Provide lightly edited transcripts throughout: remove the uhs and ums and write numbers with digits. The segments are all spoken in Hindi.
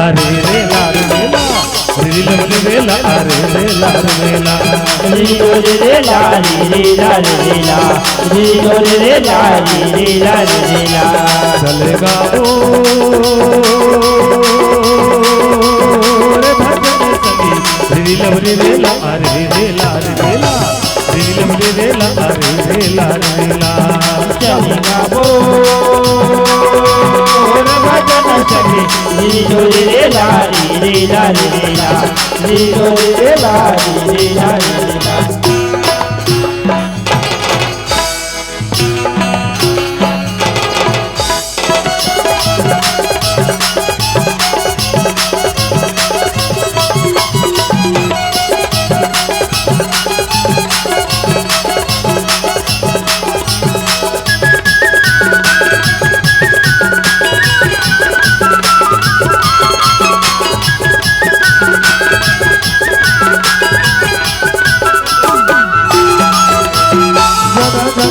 अरे रे ला रे ला रे ला अरे रे ला रे ला रे ला रे ला रे ला रे ला रे ला रे ला चलेगा ओ रे भजन संगी रे ला अरे रे ला रे ला रे ला अरे रे ला रे ला चलेगा ओ रे भजन संगी रे ला रे ला रे ला रे ला रे ला रे ला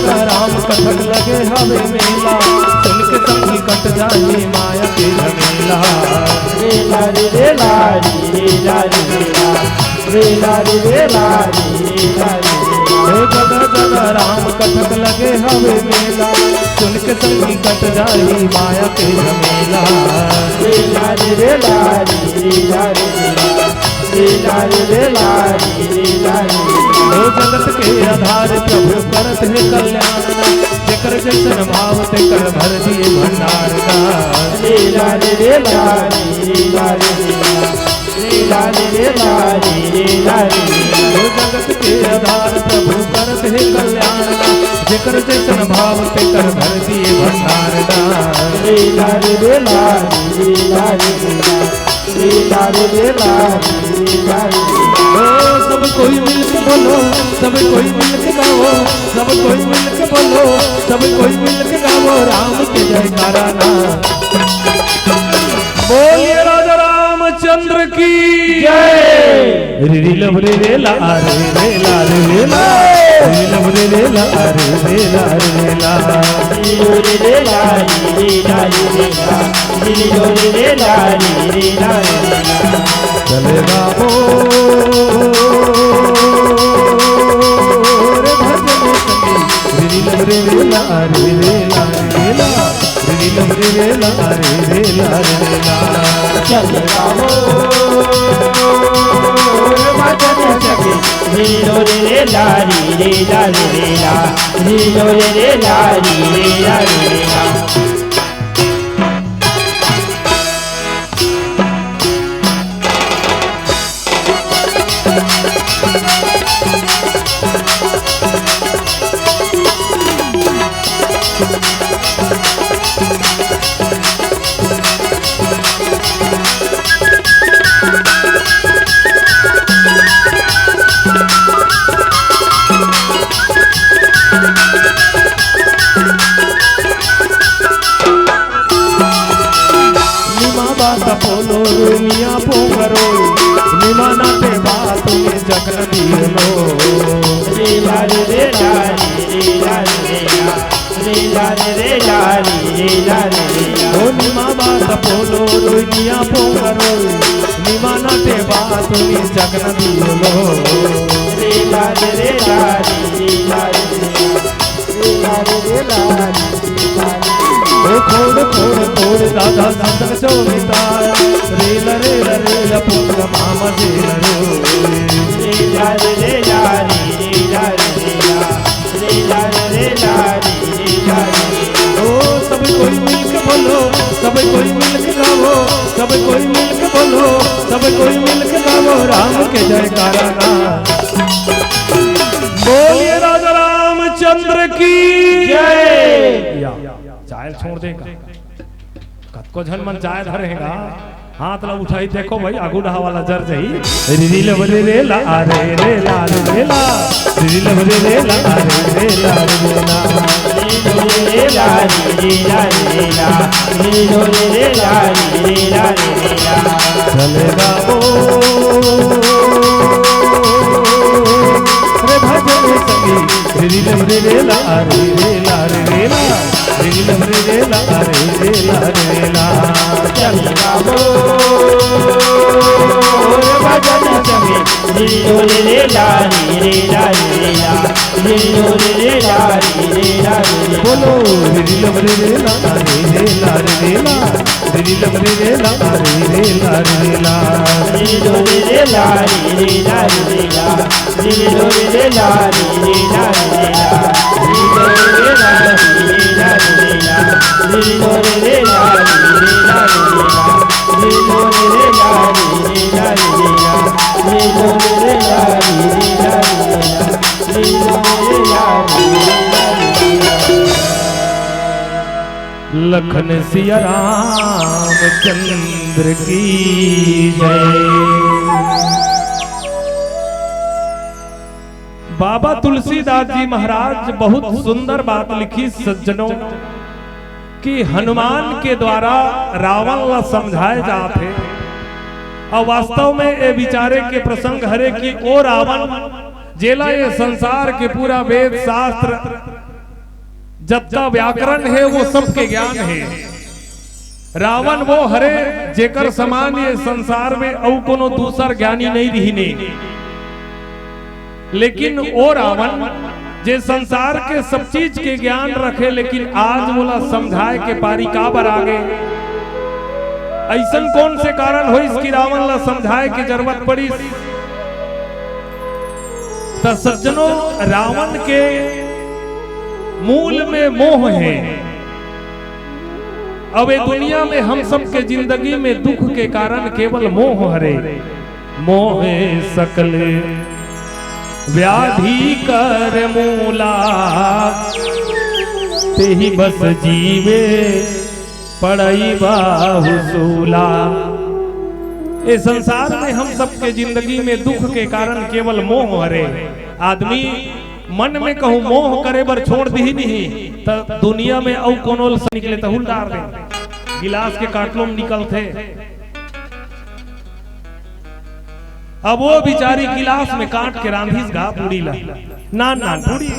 कथक लगे हवे मेला सुन के संगी कट जाए माया के झमेला रे ला रे ला रे ला रे ला रे ला रे ला रे ला हे जगह जगह राम कथक लगे हवे मेला सुन के संगी कट जाए माया के झमेला रे ला रे ला रे ला रे ला रे ला रे ला ओ जगत के आधार प्रभु करत है कल्याण जेकर जैसन भाव ते कर भर दिए भंडार का रे ला रे ला रे ला रे ला रे ला रे ला ओ जगत के आधार प्रभु करत है कल्याण जेकर जैसन भाव ते कर भर दिए भंडार का रे ला रे ला रे ला रे ला रे ला सब कोई मिलके बोलो सब कोई मिलके गाओ सब कोई मिलके बोलो सब कोई मिलके गाओ राम के जयकारा ना बोलिए राजा रामचंद्र की जय रे ला रे ला रे ला रे ला रे ला रे ला रे ला रे ला रे ला रे ला रे ला चलेगा ओ रे भजन संगी रे ला रे ला रे ला रे ला रे ला चलेगा ओ रे भजन संगी रे ला रे ला रे ला रे ला रे ला पोलो मिया पोंगरो निमा नाटे बात में जगन दियो रे ला रे ला रे ला रे ला रे ला रे ला रे ला ओ निमा बात पोलो मिया पोंगरो निमा नाटे बात में जगन दियो रे ला रे ला रे ला रे ला ओ खोड़ खोड़ खोड़ दादा संत चोमितार रेल रेल रेल पुत्र मामा जेल रे ला रे ला रे ला रे ला रे ला रे ला ओ सब कोई मिलके बोलो सब कोई मिलके गाओ सब कोई मिलके बोलो सब कोई मिलके गाओ राम के जयकारा ना बोलिए राजा रामचंद्र की जय चाय छोड़ देगा कत को झन मन चाय धरेगा हाथ ला उठाई देखो भाई आगुडा वाला जर जही रील रे ला रे रे ला रे ला रील रे ला रे ला रे ला रे ला रे ला रे ला रे ला रे ला रे ला चलेगा ओ रे भजन संगी रील रे ला रे ला रे ला रील रे ला रे ला रे ला चलेगा वो झिल्लोरे रे लारी रे लारी रे ला झिल्लोरे रे लारी रे लारी रे बोलो रिलम रे रे ला रे ला रे ला रिलम रे रे ला रे ला झिल्लोरे रे लारी रे लारी रे ला झिल्लोरे रे लारी रे लारी रे ला झिल्लोरे रे लारी रे लारी रे ला झिल्लोरे रे लारी रे लारी रे ला झिल्लोरे रे लारी रे लारी रे ला झिल्लोरे रे लारी रे लारी रे ला झिल्लोरे रे लारी रे लारी रे ला। लखन सिया रामचंद्र की जय। बाबा तुलसीदास जी महाराज बहुत सुंदर बात लिखी सज्जनों कि हनुमान के द्वारा रावण ला समझाए जाते और वास्तव में ये विचारे के प्रसंग हरे कि ओ रावण जेला ये संसार के पूरा वेद शास्त्र जत्ता व्याकरण है वो सबके ज्ञान है। रावण वो हरे जेकर समान ये संसार में और कोनो दूसर ज्ञानी नहीं रही। लेकिन ओ रावण जे संसार के सब चीज के ज्ञान रखे लेकिन आज बोला समझाए के पारी का बर आगे ऐसन कौन से कारण हो इसकी रावण ला समझाए की जरूरत पड़ी। तो सज्जनों रावण के मूल में मोह है। अब ये दुनिया में हम सब के जिंदगी में दुख के कारण केवल मोह हरे मोह सकल व्याधि कर मूला तेहि बस जीवे पड़ई बाहुसूला। इस संसार में हम सबके जिंदगी में दुख के कारण केवल मोह हरे। आदमी मन में कहूं मोह करे बर छोड़ दी नहीं तो दुनिया में औ कोनो से निकले तो हुलदार दे गिलास के काटलो में निकलते। अब वो बिचारी गिलास में काट के रांधीस गा पूरी ला नान नान पूरी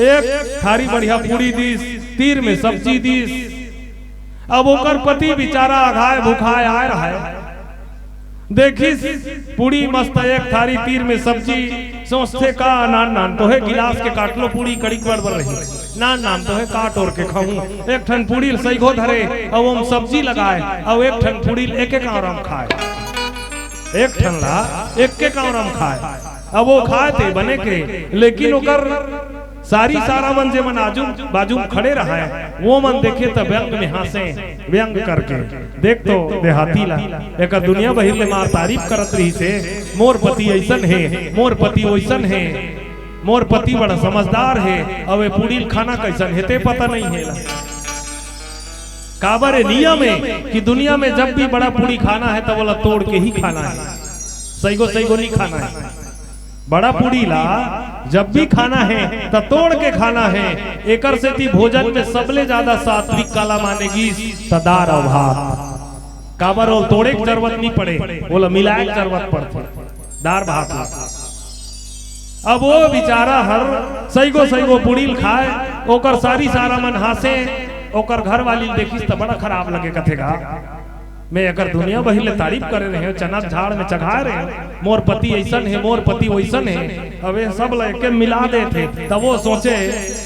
एक थारी बढ़िया पूरी दीस तीर में सब्जी दीस। अब ओकर पति बेचारा अघाय भूखाय आए रहा देखिस पूरी मस्त एक थारी तीर में सब्जी सोचते का नान नान तो है गिलास के काट लो पूरी कड़ी कर बन रही नान नान तो है काट और के खाऊं एक ठन पूरी सही घो धरे और हम सब्जी लगाए और एक ठन पूरी एक एक आराम खाए एक ठन ला एक के आराम खाए। अब वो खाए थे बने के लेकिन ओकर सारी सारा मन जे मन आजू बाजू खड़े रहा है वो मन देखे तो व्यंग में हंसे व्यंग करके देख तो देहाती ला एक दुनिया बहिर ले मार तारीफ करत रही से मोर पति ऐसन है मोर पति वैसन है मोर पति बड़ा समझदार है अब ये पूरी खाना कैसन है ते पता नहीं है। काबर नियम है कि दुनिया में जब भी बड़ा पूरी खाना है तो बोला तोड़ के ही खाना है सही को नहीं खाना है। बड़ा पूरी ला जब भी खाना है तो तोड़ के खाना है। एकर से थी भोजन में सबले ज्यादा सात्विक काला मानेगी तदार और भात काबर और तोड़े की जरूरत नहीं पड़े बोला मिलाए की जरूरत पड़ती दार भात। अब वो बेचारा हर सही को पूरी खाए ओकर सारी सारा मन हासे ओकर घर वाली देखिस तो बड़ा खराब लगे कथेगा मैं अगर दुनिया वही ले तारीफ करे रहे चना झाड़ में चढ़ा रहे मोर पति ऐसन है मोर पति वैसन है। अब सब लेके मिला देते तब वो सोचे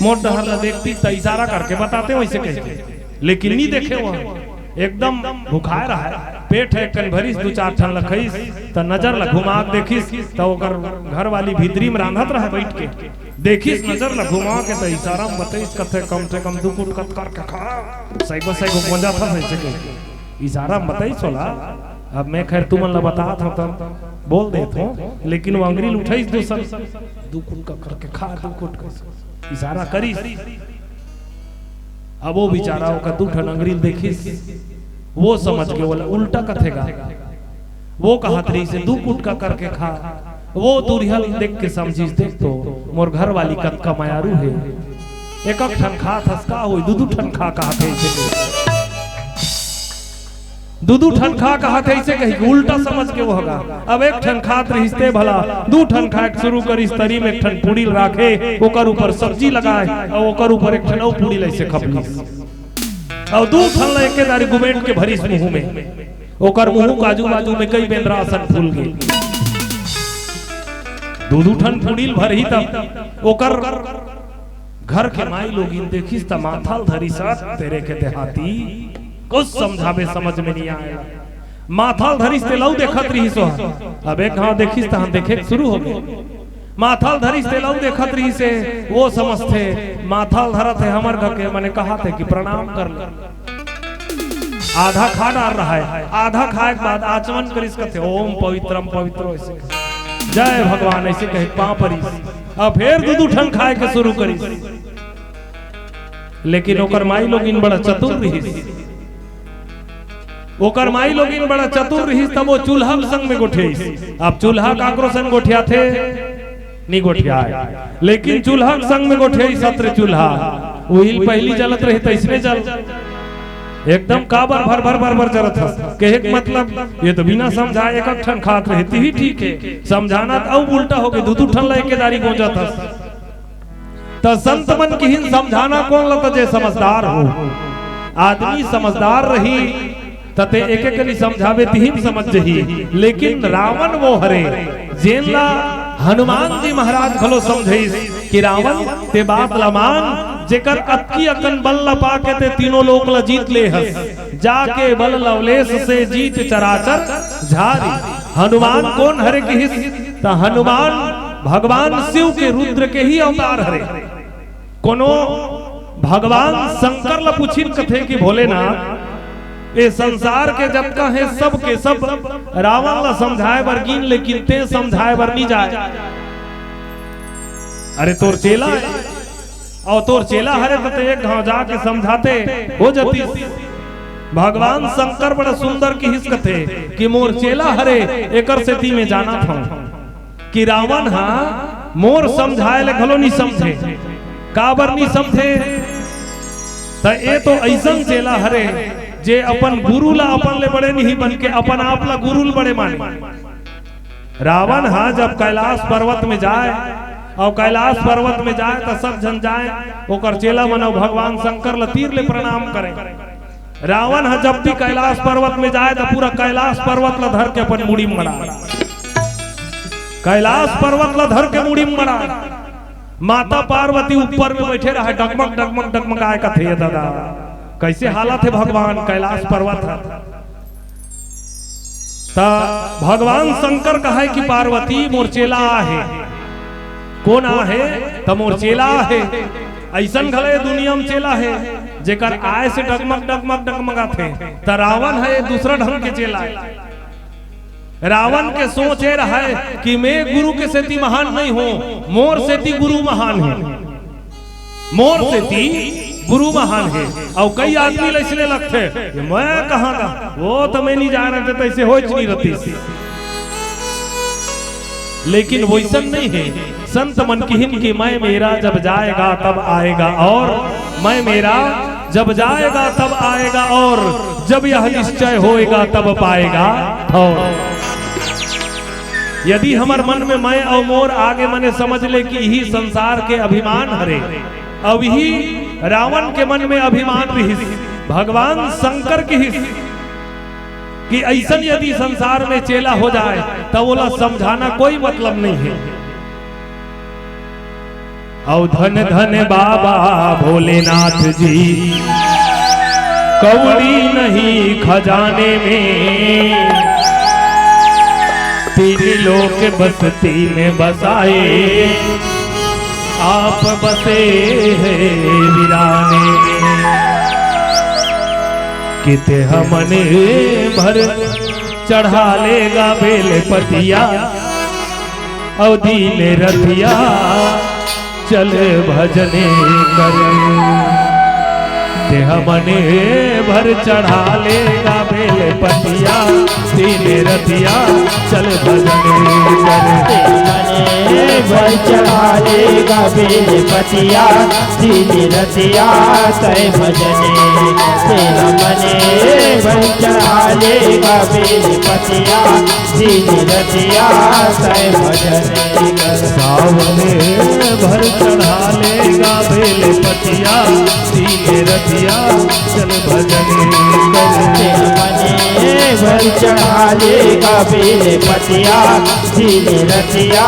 मोर डहर ला देखती तो इशारा करके बताते वैसे कहते लेकिन नहीं देखे वो एकदम भुखाए रहा है पेट है कन भरीस दो चार ठन लखईस तो नजर ला घुमा देखिस तो घर वाली भीतरी में रांधत रहे बैठ के देखिस नजर ला घुमा के तो इशारा में बताइस कथे कम से कम दो कुट कत करके खा सही को गोंजा था सही इशारा बताई सोला। अब मैं खैर तुमन ला बता था तब बोल दे थो लेकिन वो अंग्रेज उठाई दूसर दो कुट का करके खा दो कुट का इशारा करी। अब वो बेचारा का दो ठन अंग्रेज देखिस वो समझ के बोला उल्टा कथेगा वो कहत रही से दो कुट का करके खा वो दूरिहल देख के समझिस देख तो मोर घर वाली कत का मायारू है एक ठन खा थसका हो दो ठन खा कहते दू ठन खा कहा थे ऐसे कही उल्टा समझ के वो होगा। अब एक ठन खात रिश्ते भला दू ठन खा शुरू कर इस तरी में एक ठन पूड़ी राखे ओकर ऊपर सब्जी लगाए और ओकर ऊपर एक ठन और पूड़ी ऐसे खपली और दू ठन ला एके दारी गुमेट के भरीस मुंह में ओकर मुंह काजू बाजू में कई बेंद्रा आसन फूल गई। दू ठन पुड़िल भर ही तब ओकर घर के माई लोग इन देखिस त माथाल धरी सत तेरे के देहाती कुछ समझावे समझ में नहीं आएगा। माथाल धरिस ते लऊ देखत रही सो अब एक हां देखिस त हम देखे शुरू हो गए। माथाल धरिस ते लऊ देखत रही से वो समझते माथाल धरत है हमर घर के, मैंने कहा थे कि प्रणाम कर ले। आधा खा डाल रहा है, आधा खाए के बाद आचमन करिस कहते ओम पवित्रम पवित्रो ऐसे जय भगवान ऐसे कहे पांव परिस। अब फिर दू ठन खाए के शुरू करिस। लेकिन ओकर माई लोग इन बड़ा चतुर रहिस, ओकर माई लोग इन बड़ा चतुर रहिस तब वो चूल्हा संग में गोठियाइस। अब चूल्हा काकरो संग गोठिया थे नहीं गोठिया, लेकिन चूल्हा संग में गोठियाइस सत्र चूल्हा वही पहली जलत रही तो इसने जल एकदम काबर भर भर भर भर जरत है। कहे के मतलब ये तो बिना समझाए एक ठन खात रहती ही ठीक है, समझाना तो अब उल्टा हो गई दू ठन लेके दारी गोंजत है। तो संत मन की हिन समझाना कौन लता जे समझदार हो। आदमी समझदार रही तते एक एक नहीं समझावे तिहिन समझ जही। लेकिन रावण वो हरे जेनला हनुमान जी महाराज खलो समझाइस कि रावण ते बात लमान जेकर अक्की अकन बल लपा के ते तीनों लोक ल जीत ले हस, जाके बल लवलेश से जीत चराचर झारी। हनुमान कौन हरे की हिस त हनुमान भगवान शिव के रुद्र के ही अवतार हरे। कोनो भगवान शंकर ल पूछिन कथे कि भोलेनाथ ये संसार के जब का है सब के सब रावण ला समझाए बर गिन, लेकिन ते समझाए बर नहीं जाए। अरे तोर चेला है और तोर चेला हरे तो एक गांव जाके समझाते हो जाती। भगवान शंकर बड़ा सुंदर की हिस्स थे कि मोर चेला हरे एकर से ती में जाना था कि रावण हा मोर समझाए ले घलो नहीं समझे, काबर नहीं समझे तो ये तो ऐसा चेला हरे जे अपन गुरु ला अपन ले बड़े नहीं बन के अपन आप ला गुरु ला बड़े माने। रावण हा जब कैलाश पर्वत में जाए और कैलाश पर्वत में जाए तो सब जन जाए ओकर चेला मनो भगवान शंकर ला तीर ले प्रणाम करे। रावण हा जब भी कैलाश पर्वत में जाए तो पूरा कैलाश पर्वत ला धर के अपन मुड़ी मड़ा, कैलाश पर्वत ला धर के मुड़ी मड़ा। माता पार्वती ऊपर में बैठे रहे डगमग डगमग डगमग आए का थे दादा कैसे हालत है भगवान कैलाश पर्वत है। ता भगवान शंकर कहे कि पार्वती मोर चेला आहे। कौन आहे त मोर चेला आहे। ऐसन घले दुनिया में चेला है जेकर आय से डगमग डगमग डगमगाथे। त रावण है दूसरा ढंग के चेला है। रावण के सोचे रहे कि मैं गुरु के सेती महान नहीं हूं, मोर सेती गुरु महान है, मोर सेती गुरु महान है। और कई आदमी इसलिए लगते मैं कहां का वो तो मैं नहीं जान रहे ऐसे हो नहीं रहती। लेकिन वैसा नहीं है। संत मन की हिन की मैं मेरा जब जाएगा तब आएगा, और मैं मेरा जब जाएगा तब आएगा, और जब यह निश्चय होएगा तब पाएगा। और यदि हमार मन में मैं और मोर आगे मने समझ ले कि यही संसार के अभिमान हरे, अब ही रावण के मन में अभिमान भी भगवान शंकर की हिस्स कि ऐसा यदि संसार में चेला हो जाए तो बोला समझाना कोई मतलब नहीं है। और धन धन बाबा भोलेनाथ जी कौड़ी नहीं खजाने में, तीन लोक बसती में बसाए आप बसे हैं वीराने में। किते हमने भर चढ़ा लेगा बेल पतिया, अवधि में रथिया चल भजने करे। ते हमने भर चढ़ा लेगा बेल पतिया, तीन रथिया चल भजने करे। भर चढ़ा लेगा बेल पतिया दिन रतिया तय भजने तेरा मने भर चढ़ा लेगा बेल पतिया दिन रतिया तय भजने सावने भर चढ़ा लेगा बेल पतिया सीने रतिया चल भजने तेरा मने भर चढ़ा लेगा बेल पतिया दिन रतिया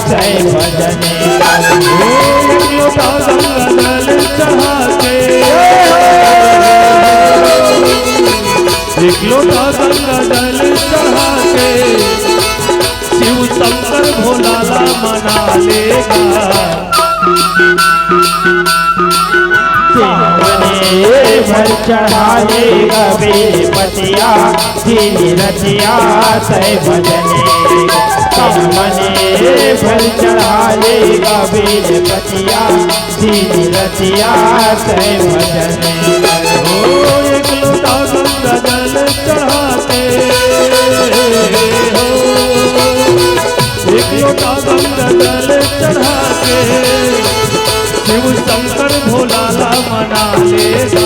तय भजने एक लोटा गंगा जल चढ़ा के शिव शंकर भोलाला मना लेगा भर चढ़ा लेगा बेल पतिया दिन रतिया तय भजने मने भर चढ़ा लेगा बेल पतिया दिन रतिया तय भजने एक लोटा गंगा जल चढ़ा के एक लोटा गंगा जल चढ़ा के शिव शंकर भोलाला मना लेगा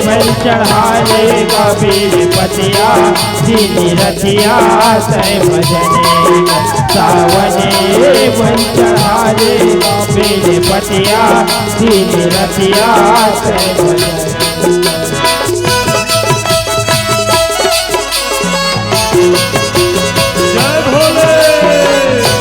भर चढ़ा लेगा बेल पतिया दिन रतिया तय भजने सावने भर चढ़ा लेगा बेल पतिया दिन रतिया तय भजने जय भोले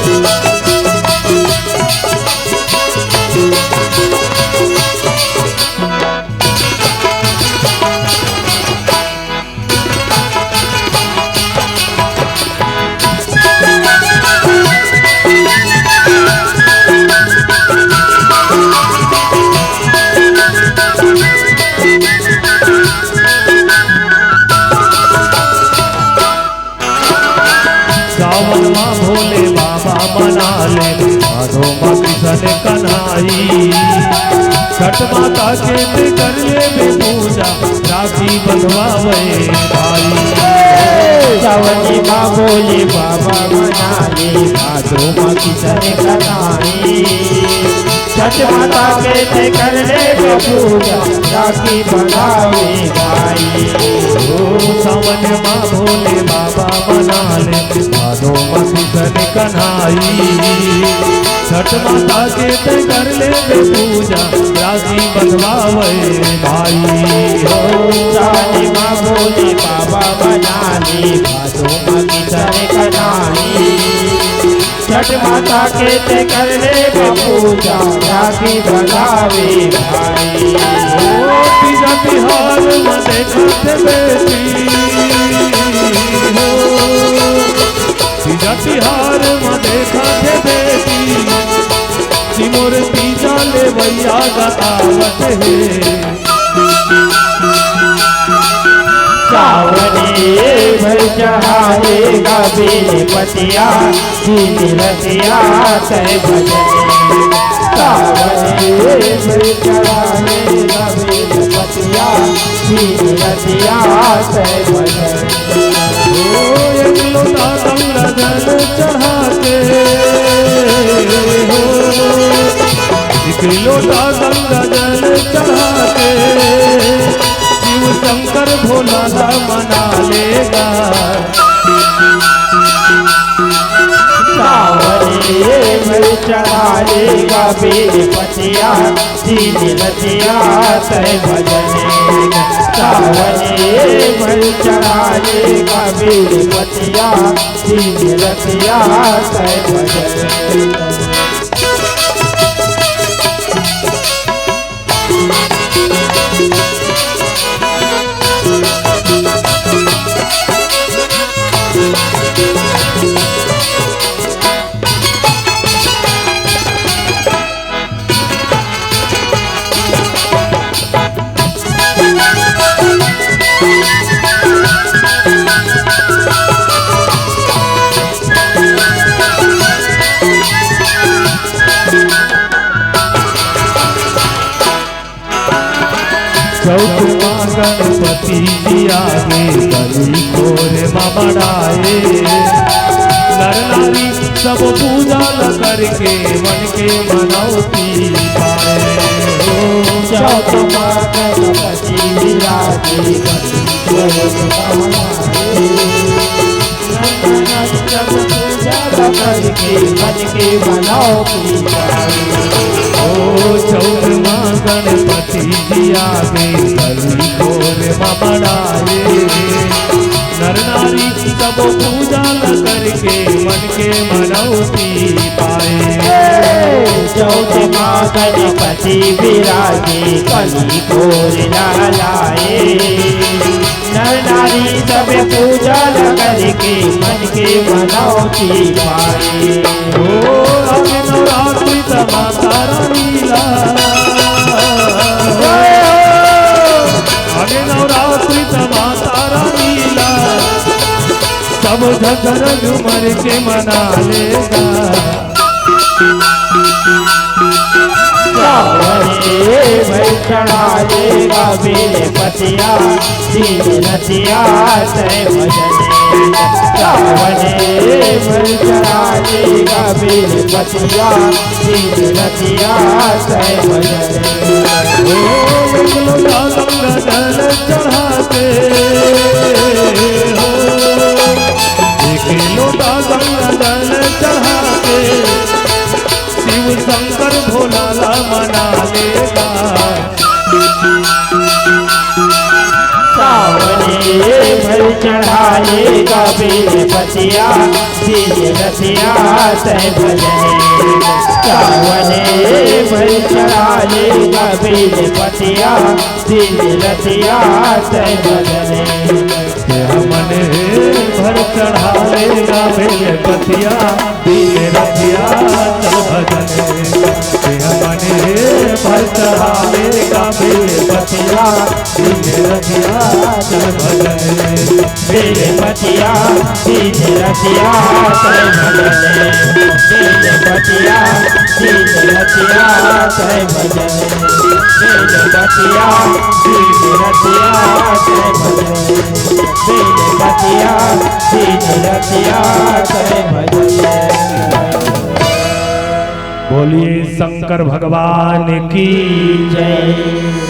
सावन माँ भोले बाबा मना ले माधो माँ कृष्ण कन्हाई छठ माता के कर ले पूजा राखी बंधवावे भाई सावनी माँ भोले बाबा मना ले माधो माँ किशन कन्हाई छठ माता के कर ले पूजा राखी बंधावे भाई सावन माँ भोले बाबा मना ले माधो माँ कृष्ण कन्हाई छठ माता के कर ले पूजा राखी बंधवावे भाई हो सावनी माँ भोले बाबा मना ले माधो माँ किशन कन्हाई छठ माता के कर ले पूजा राखी बंधावे भाई तीजा तिहार में देखत बेटी हो तीजा तिहार में देखत बेटी सिमोर तीजा ले भैया गावत है सावने भर चढ़ा लेगा बेल पतिया दिन रतिया तय भजने सावने भर चढ़ा लेगा बेल पतिया दिन रतिया तय भजने एक लोटा गंगा जल चढ़ा के एक लोटा गंगा जल चढ़ा के शिव शंकर भोलाला मना लेगा सावने भर चढ़ा लेगा बेल पतिया दिन रतिया तय भजने सावने भर चढ़ा लेगा बेल पतिया दिन रतिया तय भजने गणपति जी आगे गली खोरे ममड़ाए नर नारी सब पूजा ल करके मन के मनौती पाए चौथ माँ गणपति विराजे गली खोरे सब पूजा ल करके मन के मनौती पाए चौथ माँ गणपति जी आगे गली खोरे ममड़ाए नर नारी सब पूजा ल करके मन के मनौती पाए चौथ माँ गणपति विराजे गली खोरे लाए नर नारी सब पूजा ल करके मन के मनौती पाए आगे नवरात्रि माता लीला आगे नवरात्रि माता लीला सब झर झुमर के मना लेगा भई चढ़ाएगा बेले पतिया दिन रतिया तय भजने भई चढ़ाएगा बेले पतिया दिन रतिया तय भजने जल चढ़ाते हो एक लोटा गंगा जल चढ़ाते शिव शंकर भोला ला मना लेगा सावने भई चढ़ाएगा बेले पतिया दिन रतिया तय भजने सावने भई चढ़ाएगा बेले पतिया दिन रतिया तय भजने मन भर चढ़ा लेगा बेले पतिया दिन रतिया चल भजने मन भर चढ़ा लेगा बेले पतिया दिन रतिया चल भजने बेले पतिया दिन रतिया तय भजने बेले पतिया दिन रतिया तय भजने बेले पतिया दिन रतिया तय भजने बेले पतिया दिन रतिया तय भजने बोलिए शंकर भगवान की जय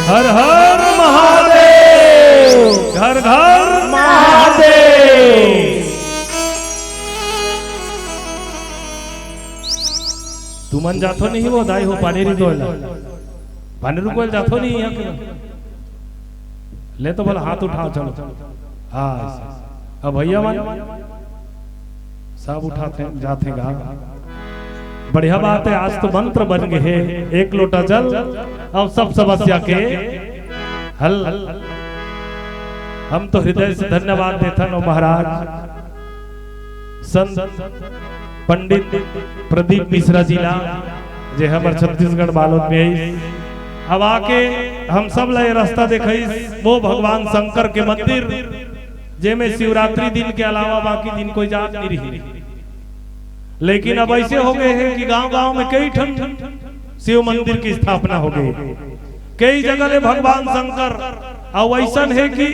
हर हर महादेव घर घर महादेव तू मन जातो नहीं वो दाई हो पानी तो पानी रुको जातो नहीं यहाँ के ले तो बोला हाथ उठाओ चलो हाँ अब भैया मन सब उठाते जाते गा बढ़िया बात है आज तो मंत्र बन गए हैं एक लोटा जल अब सब समस्या के हल हम तो हृदय से धन्यवाद देते हैं महाराज संत पंडित प्रदीप मिश्रा जिला जे हमारे छत्तीसगढ़ बालोद में अब आके हम सब लय रास्ता देखे वो भगवान शंकर के मंदिर जे में शिवरात्रि दिन के अलावा बाकी दिन कोई जात नहीं रही लेकिन अब ऐसे हो गए हैं कि गांव-गांव में कई ठन शिव मंदिर की स्थापना हो गई कई जगह ले भगवान शंकर और ऐसा है कि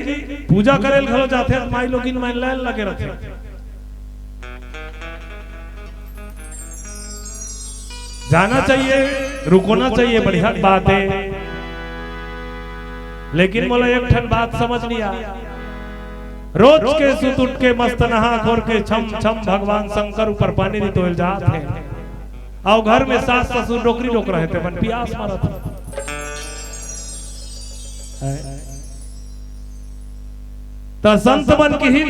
पूजा करे घरो जाते माई लोग इन में लाइन लगे रहते जाना चाहिए रुकना चाहिए बढ़िया बात है लेकिन बोला एक ठन बात समझ नहीं आया रोज के सुत उठ के मस्त नहा खोर के छम छम भगवान शंकर ऊपर पानी दी तो जात है और घर में सास ससुर नौकरी रोक रहे थे मन प्यास मारत तो संत बन की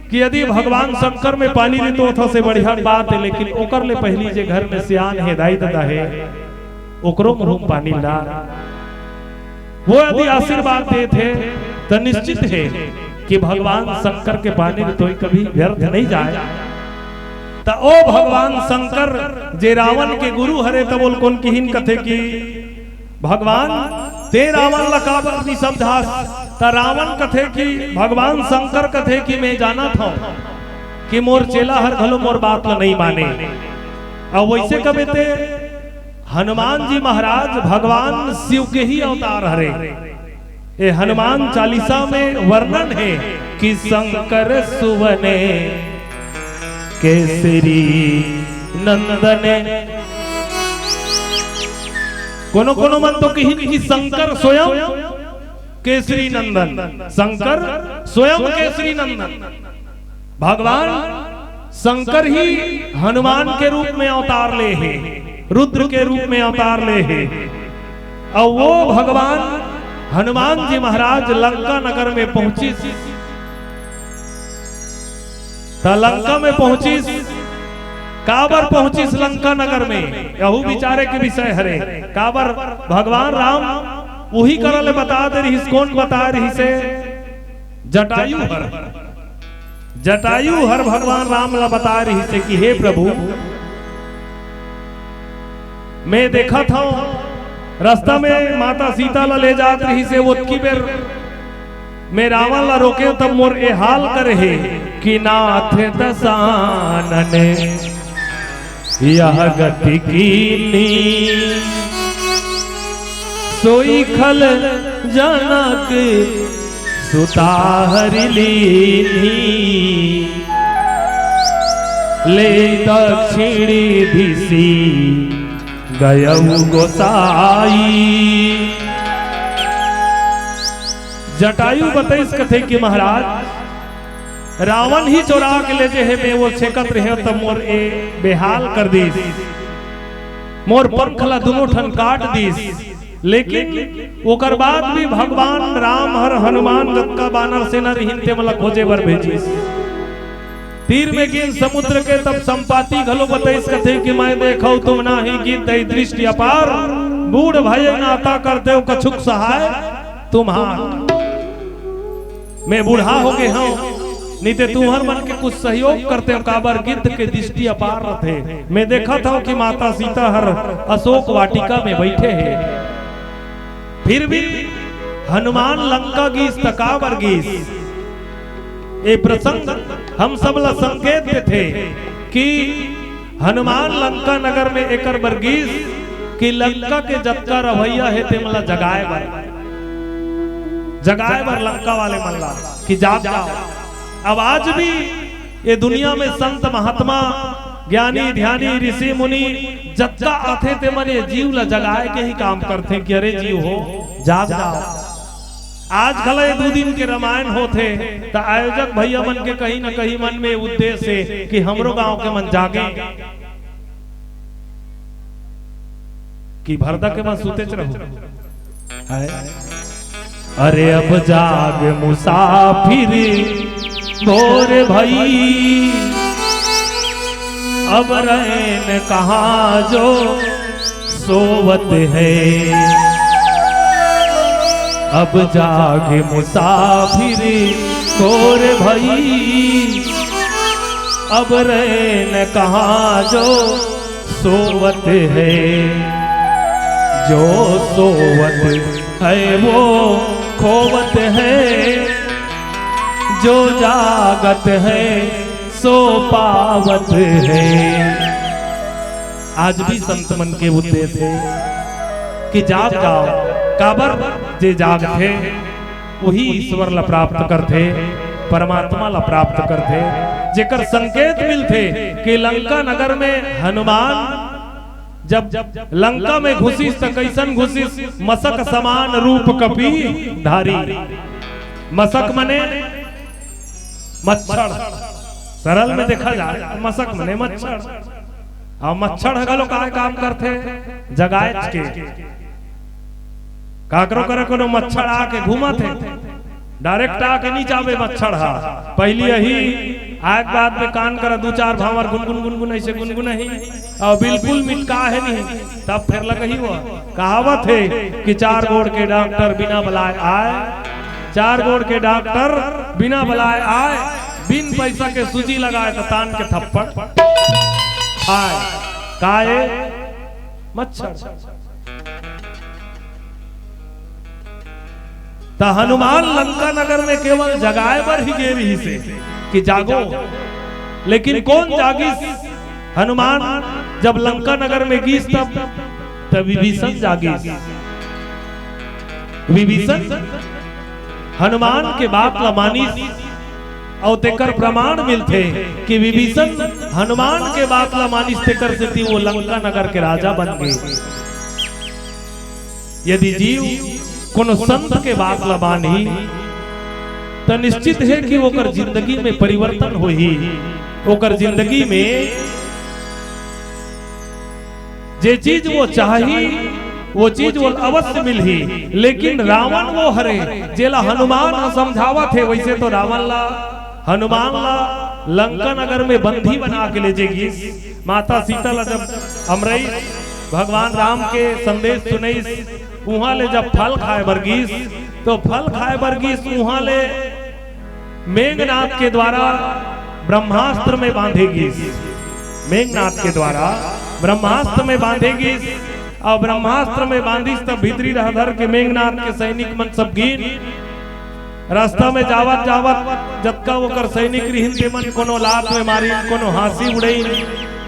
कि यदि भगवान शंकर में पानी दी तो से बढ़िया बात है लेकिन ओकर ले पहली जे घर में सियान है दाई दादा है ओकरो मुंह पानी ला वो यदि आशीर्वाद दे थे तो निश्चित है कि भगवान शंकर के पानी में तो कभी व्यर्थ नहीं जाए तो ओ भगवान शंकर जे रावण के गुरु हरे तो बोल कौन की कथे की भगवान ते रावण लकावत नि समझास तो रावण कथे की भगवान शंकर कथे की मैं जाना था कि मोर चेला हर घलो मोर बात ला नहीं माने और वैसे कबे ते हनुमान जी महाराज भगवान शिव के ही अवतार हरे ये हनुमान चालीसा में वर्णन है कि शंकर सुवने केसरी नंदने। कोनो कोनो मन तो कही कि शंकर स्वयं केसरी नंदन, शंकर स्वयं केसरी नंदन। भगवान शंकर ही हनुमान के रूप में अवतार ले है, रुद्र के रूप में अवतार ले है। और वो भगवान हनुमान जी महाराज लंका नगर में पहुंची, लंका में पहुंची, काबर पहुंची लंका नगर में, यहू विचारे के विषय हरे। काबर भगवान राम वही करल बता दे रही, कौन बता रही से जटायु हर, जटायु हर भगवान राम ला बता रही से कि हे प्रभु मैं देखा था रास्ता में माता सीता ला ले जात रही से, वो की बेर मैं रावण ला रोके तब मोर ए हाल करे है कि नाथ दसानन यह गति कीनी सोई खल जनक सुताहर लीनी ले दक्षिणी दिशि गयऊ गोसाई। जटायु बताइस कथे कि महाराज रावण ही चोरा के ले जे है मैं वो छेकत रहे तब मोर ए बेहाल कर दीस, मोर पंखला दोनों ठन काट दीस। लेकिन ओकर बाद भी भगवान राम हर हनुमान गत्का बानर सेना हिंते मला खोजे बर भेजिस। तीर में गिन समुद्र के तब संपाति घलो बताइस कथे कि मैं देखो तुम ना ही गिन दई दृष्टि अपार, बूढ़ भय नाता करते हो कछुक सहाय तुम्हार। मैं बूढ़ा हो गए हूं नहीं ते तुम्हार मन के कुछ सहयोग करते हो, काबर गिद्ध के दृष्टि अपार रहते। मैं देखा था कि माता सीता हर अशोक वाटिका में बैठे हैं, फिर भी हनुमान लंका गीस तकाबर गीस। ये प्रसंग हम सब ला संकेत थे कि हनुमान लंका नगर में एकर बरगीस कि लंका के जत्का रवैया है ते मला जगाए बर लंका वाले मल्ला कि जाग जाओ। अब आज भी ये दुनिया में संत महात्मा ज्ञानी ध्यानी ऋषि मुनि जत्का आते ते मने जीव ला जगाए के ही काम करते कि अरे जीव हो जाग जाओ। आज खला 2 दिन के रामायण होते तो आयोजक भैया मन के कहीं न कहीं मन में उद्देश्य है कि हमरो गांव के मन जागे कि भरदा के मन सुते रहो। अरे अब जाग मुसाफिर भोर भई, अब रैन कहाँ जो सोवत है। अब जागे मुसाफिर भोर भई, अब रैन कहाँ जो सोवत है। जो सोवत है वो खोवत है, जो जागत है सो पावत है। आज भी संत मन के उद्देश्य है कि जाग जाओ, काबर जे जाग थे वही ईश्वर ला प्राप्त करते, परमात्मा ला प्राप्त करते। जेकर संकेत मिलते कि लंका नगर में हनुमान जब लंका में घुसिस तो कैसन घुसिस, मसक समान रूप कपी धारी। मसक मने मच्छर, सरल में देखा जाए मसक मने मच्छर। और मच्छर हगलो का काम करते जगाए के काकरो करे कोनो मच्छर आके घूमा थे, डायरेक्ट आके नहीं जावे मच्छर हा। पहली यही आज बाद में कान करा 2-4 भावर गुनगुन गुनगुन ऐसे गुनगुन ही और बिल्कुल मिटका है नहीं, तब फिर लग ही हुआ। कहावत है कि 4 गोड़ के डॉक्टर बिना बुलाए आए, 4 गोड़ के डॉक्टर बिना बुलाए आए, बिन पैसा के सूजी लगाए तो तान के थप्पड़ आए। काए मच्छर। तो हनुमान लंका नगर में केवल जगाए पर ही गे रही से कि जागो, लेकिन कौन जागिस? हनुमान जब लंका नगर में गीस तब विभीषण जागिस। विभीषण हनुमान के बात ला मानिस और तेकर प्रमाण मिलते कि विभीषण हनुमान के बात ला मानिस तेकर से थी वो लंका नगर के राजा बन गए। यदि जीव कोनो संत के बात ला मानी तो निश्चित है कि ओकर जिंदगी में परिवर्तन होही, ओकर जिंदगी में जे चीज वो चाही वो चीज वो अवश्य मिलही। लेकिन रावण वो हरे जेला हनुमान समझावा थे, वैसे तो रावण ला हनुमान ला लंका नगर में बंदी बना के ले जाएगी। माता सीता ला जब अमरई भगवान राम के संदेश सुनईस, वहां ले जब फल खाए बरगीस, तो फल खाए बरगीस वहां ले मेघनाथ के द्वारा ब्रह्मास्त्र में बांधेगी। मेघनाथ के द्वारा ब्रह्मास्त्र में बांधेगी और ब्रह्मास्त्र में बांधिस तब भीतरी रहधर के मेघनाथ के सैनिक मन सब गिन रास्ता में जावत जावत जब का वो कर सैनिक रिहिन के मन कोनो लात में मारी, कोनो हासी उड़ई,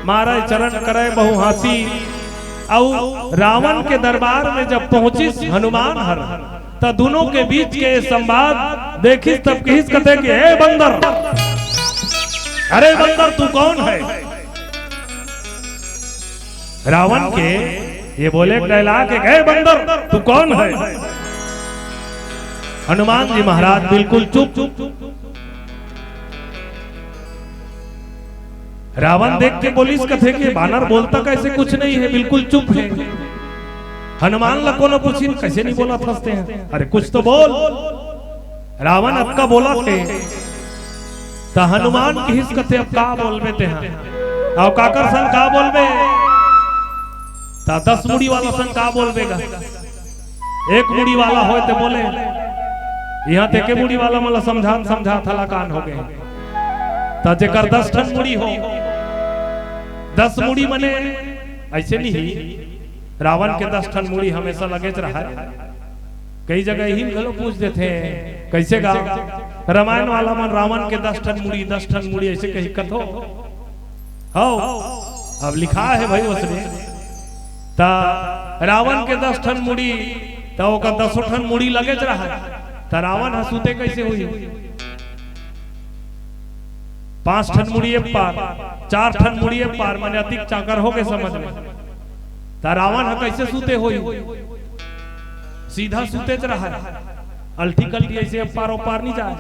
मारे चरण करे बहु हासी। और रावण के दरबार में जब पहुंचिस हनुमान हर तो दोनों के बीच के संवाद देखिस तब कहिस कहते कि हे बंदर, अरे बंदर तू कौन है? रावण के ये बोले कहला के गए बंदर तू कौन है? हनुमान जी महाराज बिल्कुल चुप। रावण देख के बोलिस कथे कि बानर बोलता कैसे कुछ नहीं है, बिल्कुल चुप है। हनुमान ला कोनो पूछी कैसे नहीं बोला फंसते हैं, अरे कुछ तो बोल। रावण अब का बोला थे तो हनुमान की हिस कथे अब का बोलबे ते हैं और काकर सन का बोलबे ता 10 मुड़ी वाला सन का बोलबेगा। 1 मुड़ी वाला होए तो बोले यहाँ ते के मुड़ी वाला मला समझा थला कान हो गए ता जेकर 10 ठन मुड़ी हो 10 मुड़ी मने ऐसे नहीं। रावण के 10 ठन मुड़ी हमेशा लगे रहा है। कई जगह ही गलो पूछ देते हैं कैसे गा रामायण वाला मन रावण के 10 ठन मुड़ी ऐसे कही कथो हो। अब लिखा है भाई उसने ता रावण के 10 ठन मुड़ी तो ओका 10 ठन मुड़ी लगे रहा ता रावण हसूते कैसे हुई। 5 ठन मुड़ी एक पार 4 ठन मुड़ी एक पार माने अधिक चाकर हो गए समझ में ता रावण कैसे सूते हुई। सीधा सूते रहा अल्टी कल्टी ऐसे पार नहीं जाए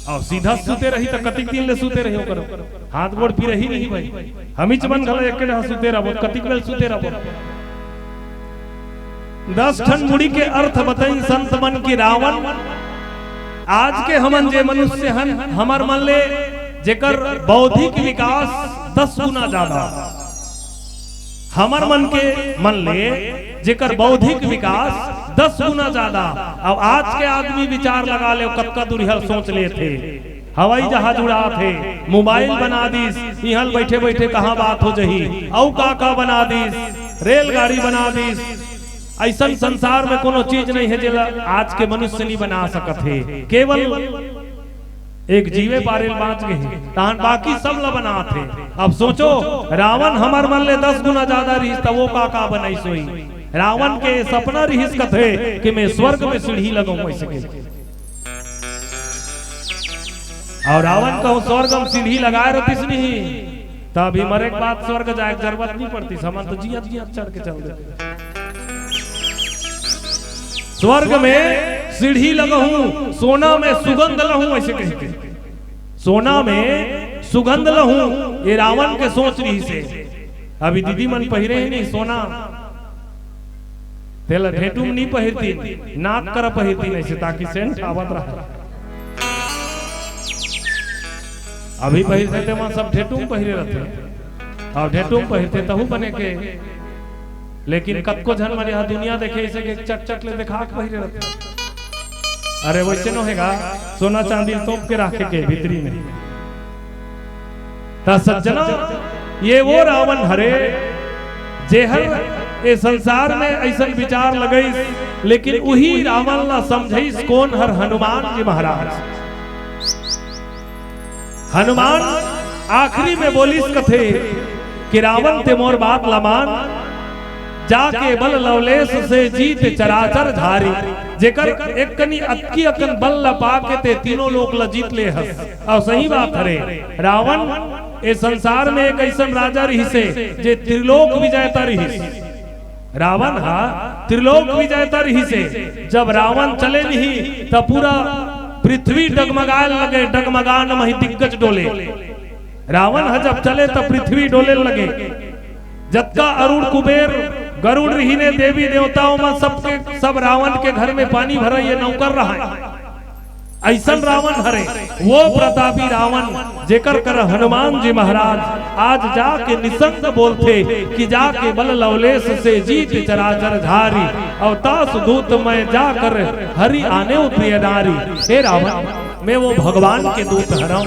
और सीधा सूते रही तो कतिक दिन ले सूते रही करो हाथ गोड़ पी रही नहीं भाई हम ही चमन गला एक सूते रहो कतिक वेल सूते रहो। 10 ठन मुड़ी के अर्थ बताई संत मन की रावण आज के हमन जे मनुष्य हन हमर मन ले जेकर बौद्धिक विकास 10 गुना ज्यादा हमर मन के मन ले जेकर बौद्धिक विकास 10 गुना ज्यादा। अब आज के आदमी विचार लगा ले कब दुरिहर सोच ले थे हवाई जहाज उड़ा थे मोबाइल बना दीस यहाँ बैठे बैठे कहाँ बात हो जही औ का बना दीस रेलगाड़ी बना दीस। ऐसा संसार में कोनो चीज नहीं है जो आज के मनुष्य नहीं बना सकत है। केवल एक जीवे पारेल बाँच गए तहन बाकी सब ला बना थे। अब सोचो रावण हमार मन ले 10 गुना ज्यादा रहीस तो वो का बनाई सोई। रावण के सपना रहीस कथे कि मैं स्वर्ग में सीढ़ी लगाऊं ऐसे के और रावण कहूं स्वर्ग में सीढ़ी लगाए रहतीस नहीं तभी मरे के बाद स्वर्ग जाए जरूरत नहीं पड़ती समन तो जियत चढ़ के चल देते। स्वर्ग में सीढ़ी लगहूं सोना में सुगंध लहूं ऐसे कहते सोना में सुगंध लहूं ये रावण के सोच रही से। अभी दीदी मन पहिरे ही नहीं सोना तेला ढेटुम नहीं पहिरती नाक कर पहिरती नहीं से ताकि सेंट आवत रहे। अभी पहिरते थे वहां सब ढेटुम पहिरे रहते और ढेटुम पहिरते तहु बने के लेकिन कतको झन मन यहाँ दुनिया देखे इसे के चट ले देखा पहिरे रहते। अरे वैसे न होगा सोना चांदी तोप के रखे के भीतरी में ता सज्जना ये वो रावण हरे जेहर ये संसार में ऐसा विचार लगई लेकिन वही रावण ला समझईस कौन हर हनुमान जी महाराज। हनुमान आखिरी में बोलिस कथे कि रावण ते मोर बात लमान जाके बल लवलेश से जीत चराचर धारी जेकर एक कनी अक्की अकन बल लपा के ते तीनों लोग ल जीत ले हस। और सही बात हरे रावण ए संसार में एक ऐसा राजा रही से जे त्रिलोक विजेता रही। रावण हा त्रिलोक विजेता रही से जब रावण चले नहीं तब पूरा पृथ्वी डगमगाए लगे, डगमगान मही दिग्गज डोले। रावण हा जब चले तब पृथ्वी डोले लगे। जत्का अरुण कुबेर गरुड़ रही ने देवी देवताओं में सबके सब रावण के घर में पानी भरा ये नौकर रहा है। ऐसन रावण हरे वो प्रतापी रावण जेकर कर हनुमान जी महाराज आज जाके निसंग बोलते कि जाके बल लवलेश से जीत चराचर धारी और तास दूत मैं जाकर हरि आने प्रिय नारी। हे रावण मैं वो भगवान के दूत हराऊं,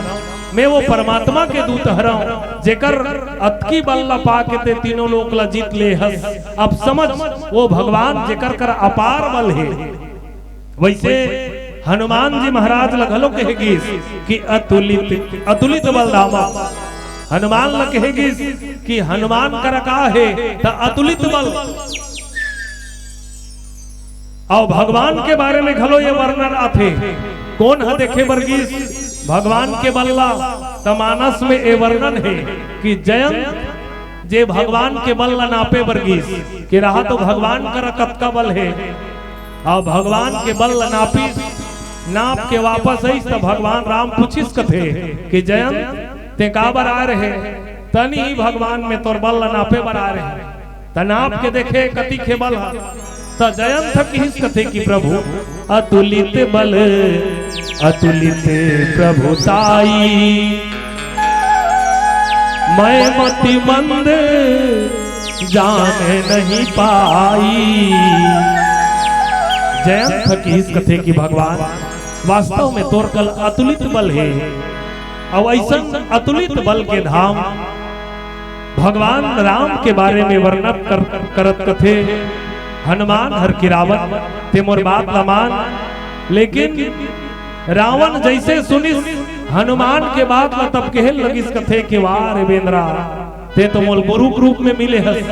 मैं वो परमात्मा के दूत हराऊं जेकर अतकी बल लपा के ते तीनों लोग ला जीत ले हस। अब समझ वो भगवान जेकर कर अपार बल है। वैसे हनुमान जी महाराज लगलो कहेगी कि अतुलित अतुलित बलधामा। हनुमान लग कहेगी कि हनुमान कर का है तो अतुलित बल। और भगवान के बारे में घलो ये वर्णन आथे कौन है देखे वर्गीस भगवान के बल्ला तमानस में ए वर्णन है कि जयंत जे भगवान के बल नापे वर्गीस कि रहा तो भगवान कर कतका बल है। और भगवान के बल नापी नाप के वापस आई तो भगवान राम पूछिस कथे कि जयंत ते का बर आ रहे तनी भगवान में तोर बल नापे बर आ रहे तनाप के देखे कति के बल तो जयंत किस कथे कि प्रभु अतुलित बल अतुलित प्रभुताई मैं मति मंद जाने नहीं पाई। जयंत की इस कथे की भगवान वास्तव में तोर कल अतुलित बल है। और ऐसा अतुलित बल के धाम भगवान राम के बारे में वर्णन करत कथे हनुमान हर की रावण ते मोर बात लमान। लेकिन रावण जैसे सुनिस हनुमान के बात ला तब कहल लगिस कथे के वार बेंद्रा ते तो मोल गुरु रूप में मिले हस।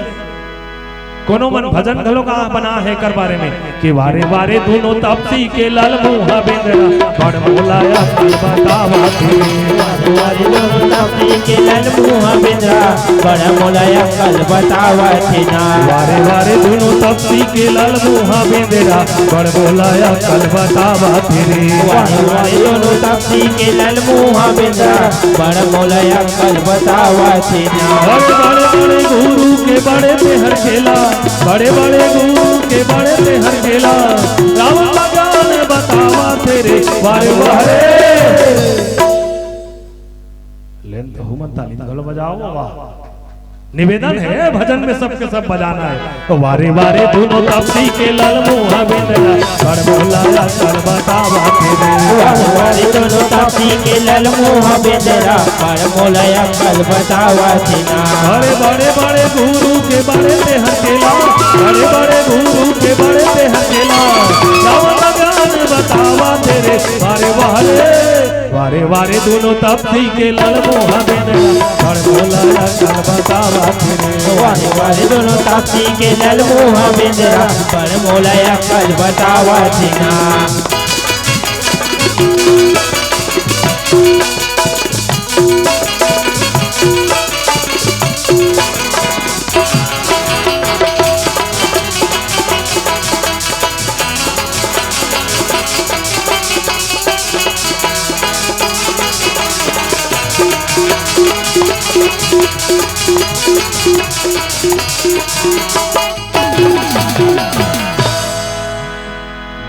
कोनो मन भजन घलो का बना है कर बारे में कि वारे वारे दोनों तपसी के लाल मुंह बेंद्रा बड़ मोलाया बतावा वारे दोनों तपसी के लाल मुंह बेंद्रा बड़ मोलाया कल बतावा ना। वारे वारे दोनों तपसी के लाल मुंह बेंद्रा बड़ मोलाया कल बतावा तेरे। वारे वारे दोनों तपसी के लाल मुंह बेंद्रा बड़ मोलाया कल बतावा ना। बड़े बड़े गुरु के बड़े तेहर खेला बड़े बड़े गुरु के बड़े तेहर खेला रावण ज्ञान बतावा तेरे वारे वारे। लेन तो हुमन ताली गलो बजाओ वाह। निवेदन है भजन में सबके सब बजाना है। तो वारे वारे दोनों तपसी के लाल मुंह बेंद्रा बड़ मोलाया कल बतावा तेरे। वारे वारे दोनों तपसी के लाल मुंह बेंद्रा बड़ मोलाया कल बतावा ना। बड़े बड़े बड़े गुरु के बड़े तेहर खेला बड़े बड़े गुरु के बड़े तेहर खेला रावण ज्ञान बतावा तेरे वारे वारे। वारे वारे दोनों तपसी के लाल मुंह बेंद्रा बड़ मोलाया कल बतावा तेरे। वारे वारे दोनों तपसी के लाल मुंह बेंद्रा बड़ मोलाया कल बतावा ना।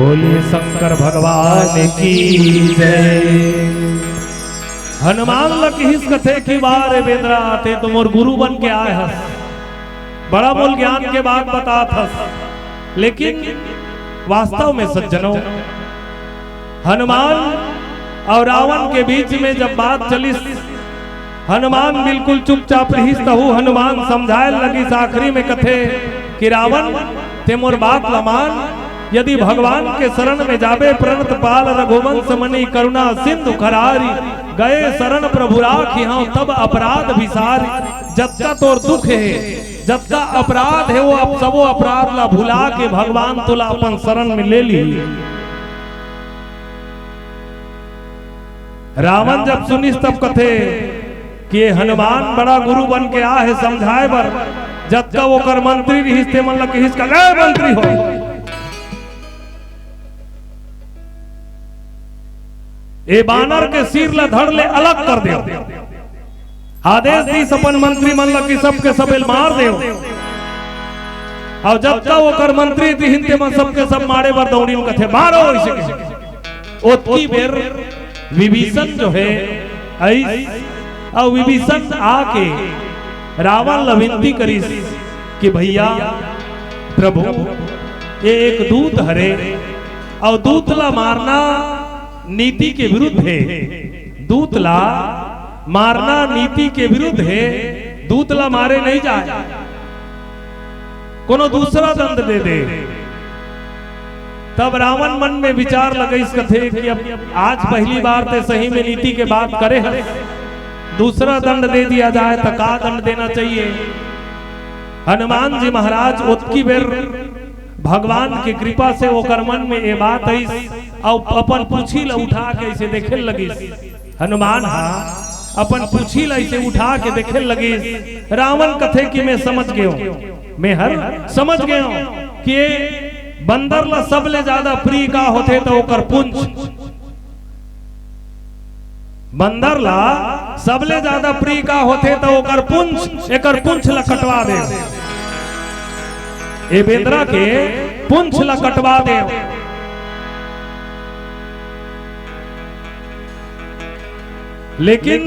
बोलिए शंकर भगवान की जय। हनुमान लग हिस कथे की बार बेंद्रा आते तुम और गुरु बन के आए हस बड़ा बोल ज्ञान के बात बतात हस। लेकिन वास्तव में सज्जनों हनुमान और रावण के बीच में जब बात चली हनुमान बिल्कुल चुपचाप रही तहु हनुमान समझाए लगी आखिरी में कथे कि रावण ते मोर बात लमान यदि भगवान के शरण में जाबे प्रणत पाल रघुवंश मणि करुणा सिंधु खरारी गए शरण प्रभु राखी हाँ तब अपराध विसारी। जब तक तोर दुख है जब का अपराध है वो अब सबो अपराध ला भुला के भगवान तुला अपन शरण में ले ली। रावण जब सुनिस तब कथे कि हनुमान बड़ा गुरु बन के आ है समझाए बर, जब का वो कर मंत्री रही ते मन लगे हिसका मंत्री हो। ए बानर के सिर ला धड़ ले अलग कर दे, आदेश दी अपन मंत्री मन लगे सबके सबेल मार दे। और जब का वो कर मंत्री थी हिंदे मन सबके सब मारे बर दौड़ी कथे मारो इसे। ओतकी बेर विभीषण जो है और विभीषण आके रावण ला विनती करी कि भैया प्रभु ये एक दूत हरे और दूत ला मारना नीति के विरुद्ध है। दूत ला मारना नीति के विरुद्ध है। दूत ला मारे नहीं जाए, कोनो दूसरा दंड दे दे। तब रावण मन में विचार लगे इस कथे कि अब आज पहली बार ते सही में नीति के बात करे है, दूसरा दंड दे दिया जाए तो का दंड देना चाहिए। हनुमान जी महाराज ओतकी बेर भगवान की कृपा से वो मन में ये बात आई और अपन पूछी ला उठा के ऐसे देखे लगी। हनुमान अपन पूछी ला ऐसे उठा के देखे लगी। रावण कथे कि मैं समझ गया हूं, मैं हर समझ गया हूं कि बंदर ला सबले ज्यादा प्रिय का होते तो ओकर पुंछ। बंदर ला सबले ज्यादा प्रिय का होते तो ओकर पुंछ, एकर पुंछ ला कटवा दे। ए बेंद्रा के पुंछ ला कटवा दे। लेकिन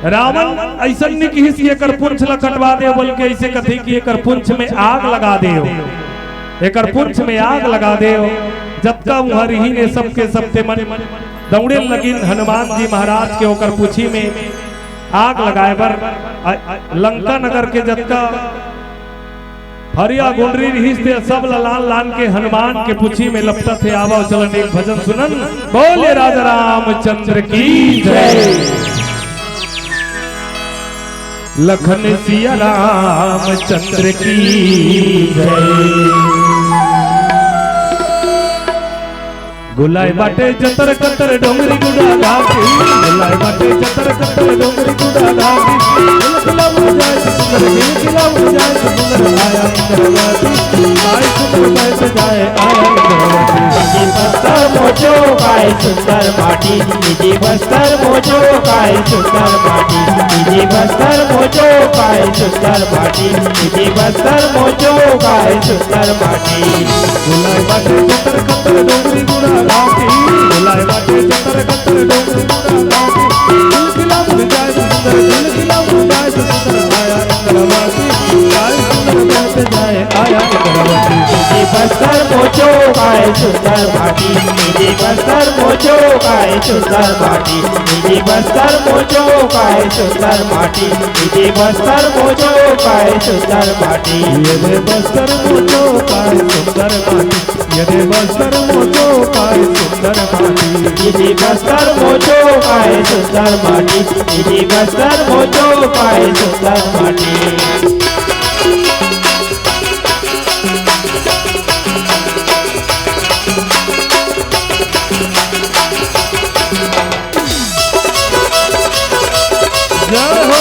रावण ऐसा नहीं कि एकर पुंछ ला कटवा दे, बल्कि ऐसे कथे कि एकर पुंछ में आग लगा दे। एकर पुंछ में आग लगा दे। जब का मुहरी ही ने सबके सबते मन दौड़े लगिन हनुमान जी महाराज के ओकर पूछी में आग लगाए बर। लंका नगर के जब का हरिया गुंडरी रहीस थे सब लाल लाल के हनुमान के पूछी में लपटा थे। आवा चलन एक भजन सुनन, बोले राजा रामचंद्र की जय। लखन सिया रामचंद्र की जय। गुलाय बाटे जतर कतर डोंगरी गुड़ा घाटी, गुलाय बाटे जतर कतर डोंगरी गुड़ा घाटी। किला मुजाए सुंदर, किला मुजाए सुंदर आया इंद्रवती, आय सुंदर बैठ जाए आया इंद्रवती। निजी बस्तर मोजो काय सुंदर माटी, निजी बस्तर मोजो काय सुंदर माटी, निजी बस्तर मोजो काय सुंदर माटी, निजी बस्तर मोजो काय सुंदर माटी। गुलाय बाटे जतर कतर डोंगरी गुड़ा घाटी, गुलाय बाटे जतर कतर डोंगरी गुड़ा घाटी। किला मुजाए सुंदर, किला मुजाए सुंदर आया इंद्रवती, आय सुंदर बैठ जाए आया इंद्रवती। निजी बस्तर मोजो काय सुंदर माटी, निजी बस्तर मोजो काय सुंदर माटी, निजी बस्तर मोजो काय सुंदर माटी, निजी बस्तर मोजो काय सुंदर माटी। ये बस्तर मोजो काय सुंदर माटी, ये बस्तर मोजो काय सुंदर माटी। निजी बस्तर मोजो काय सुंदर माटी, निजी बस्तर मोजो काय सुंदर माटी। जय हो।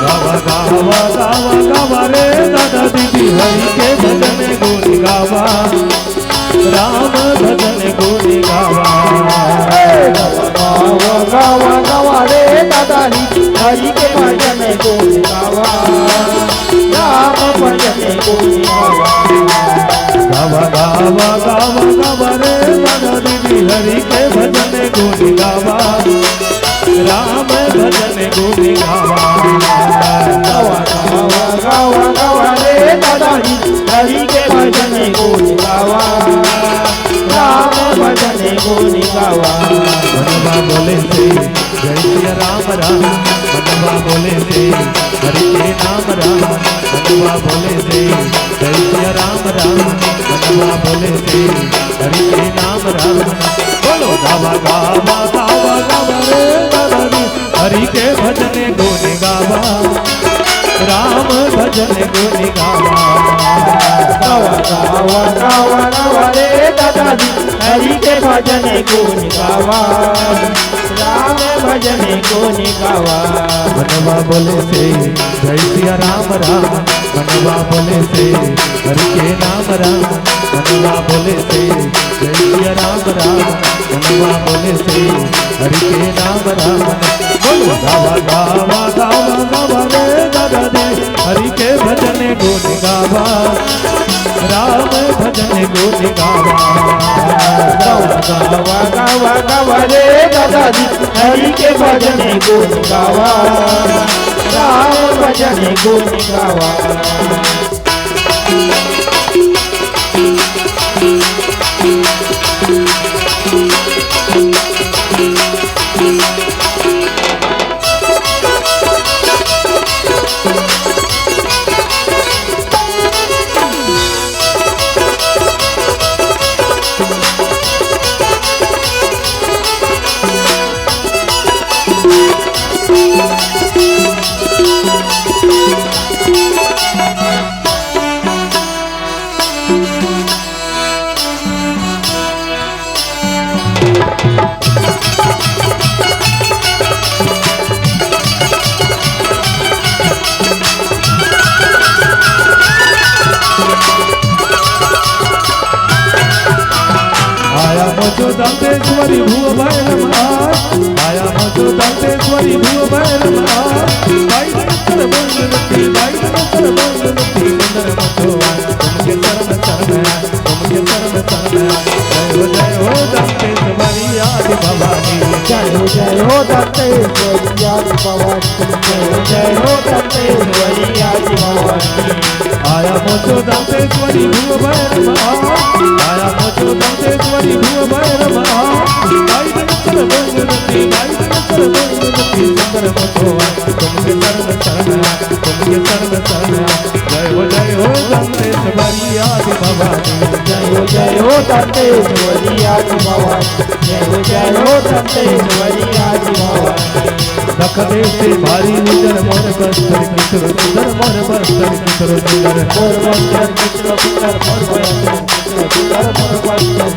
गावा गावा गावा रे दादा दीदी हरि के भजन गुण गावा, राम भजन गुण गावा। गावा गावा गावा रे दादा हरि के भजन गुण गावा, राम भजन गुण गावा। गावा गावा गावा गावा रे दादा दीदी हरि के भजन गुण गावा, भजन गुण गावा गावा गावा गावा गावा रे दादाजी हरि के भजन गुण गावा राम भजन गुण गावा मनवा बोले से जय सिया राम राम मनवा बोले से हरि के नाम राम मनवा बोले से जय सिया राम राम मनवा बोले से हरि के नाम राम बोलो गावा गावा गावा गावा रे दादाजी हरि के भजन गुण गावा राम भजन गुण गावा गावा गावा गावा गावा रे दादाजी हरि के भजन गुण गावा राम भजन गुण गावा मनवा बोले से जय सिया राम राम मनवा बोले से हरि के नाम राम मनवा बोले से जय सिया राम राम मनवा बोले से हरि के नाम राम बोलो गावा गावा गावा गावा रे दादा दे हरि के भजन गुण गावा राम भजन गुण गावा गावा गावा गावा गावा रे दादाजी हरि के भजन गुण गावा राम भजन गुण गावा दांतेश्वरी भूव भैरवा आया मजो दांतेश्वरी भूव भैरवा बाई नंतर बंदती बाई नंतर बंदती सुंदर मतो तुमके चरण चरण तुमके चरण चरण जय हो दांतेश्वरी आदि भवानी जय हो दांतेश्वरी आदि भवानी जय हो दांतेश्वरी आदि भवानी आया मजो दांतेश्वरी भूव भैरवा आया मजो दांतेश्वरी भूव भैरवा बाई नंतर बंदती बाई नंतर बंदती सुंदर मतो तुमके चरण चरण तुमके चरण चरण जय हो दांतेश्वरी आदि भवानी जय हो दांतेश्वरी आदि भवानी जय हो दांतेश्वरी आदि भवानी दख देशे भारी निजर मोर बस्तर किशोर सुंदर मोर बस्तर किशोर सुंदर मोर बस्तर किशोर सुंदर मोर बस्तर किशोर सुंदर मोर बस्तर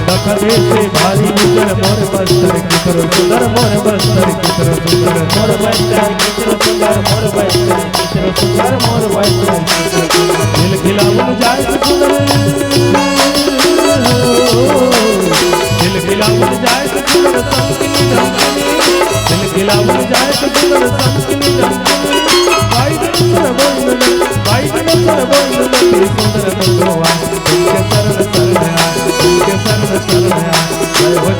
दख देशे भारी निजर मोर बस्तर किशोर सुंदर मोर बस्तर किशोर सुंदर मोर बस्तर किशोर सुंदर मोर बस्तर किशोर सुंदर मोर बस्तर दिल खिलावन जाए सुंदर दिल खिलावन जाए सुंदर संकिनी रंगनी दिल खिलावन जाए सुंदर संकिनी रंगनी बाई नंतर बंदती सुंदर भगवान तुमके शरण शरण तुमके शरण शरण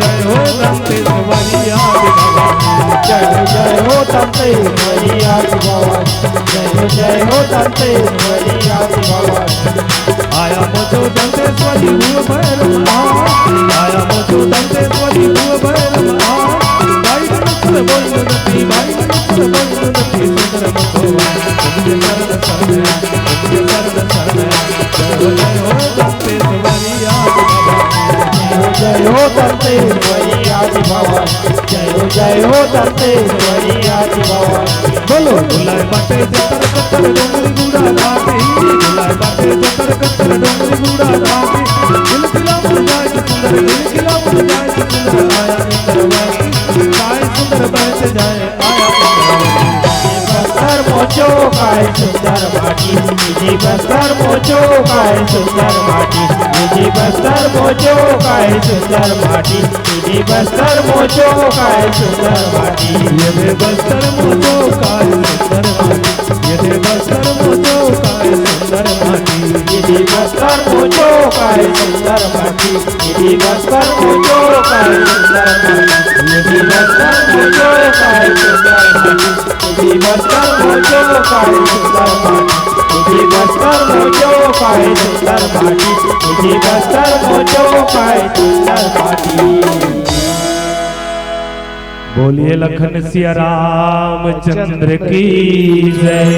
जय हो दांतेश्वरी आदि भवानी जय हो दांतेश्वरी आदि भवानी जय हो दांतेश्वरी आदि भवानी आया मजो दांतेश्वरी भूव भैरवा आया मजो दांतेश्वरी भूव भैरवा बाई नंतर बंदती बाई नंतर बंदती सुंदर भगवान तुमके शरण शरण तुमके शरण शरण जय हो दांतेश्वरी आदि भवानी जय हो दांतेश्वरी आदि भवानी जय हो दांतेश्वरी आदि भवानी बोलो बुलाए बाटे जतर कतर डोंगरी गुड़ा घाटे बुलाए बाटे जतर कतर डोंगरी गुड़ा घाटे दिल खिलावन जाए सुंदर दिल खिलावन जाए सुंदर आया इंद्रवासी काय सुंदर बहते जाए आया इंद्रवासी बस्तर मोचो काय सुंदर माटी निजी बस्तर मोचो काय सुंदर माटी निजी बस्तर मोचो काय सुंदर माटी निजी बस्तर मोचो काय सुंदर माटी ये बस्तर मोचो काय सुंदर माटी ये बस्तर मोचो काय सुंदर माटी निजी बस्तर मोचो काय सुंदर माटी निजी बस्तर मोचो काय सुंदर माटी मुझे बस्तर मोजो काय सुंदर माटी मुझे बस्तर मोजो काय सुंदर माटी मुझे बस्तर मोजो काय सुंदर माटी मुझे बस्तर मोजो काय सुंदर माटी। बोलिए लखन सिया रामचंद्र की जय।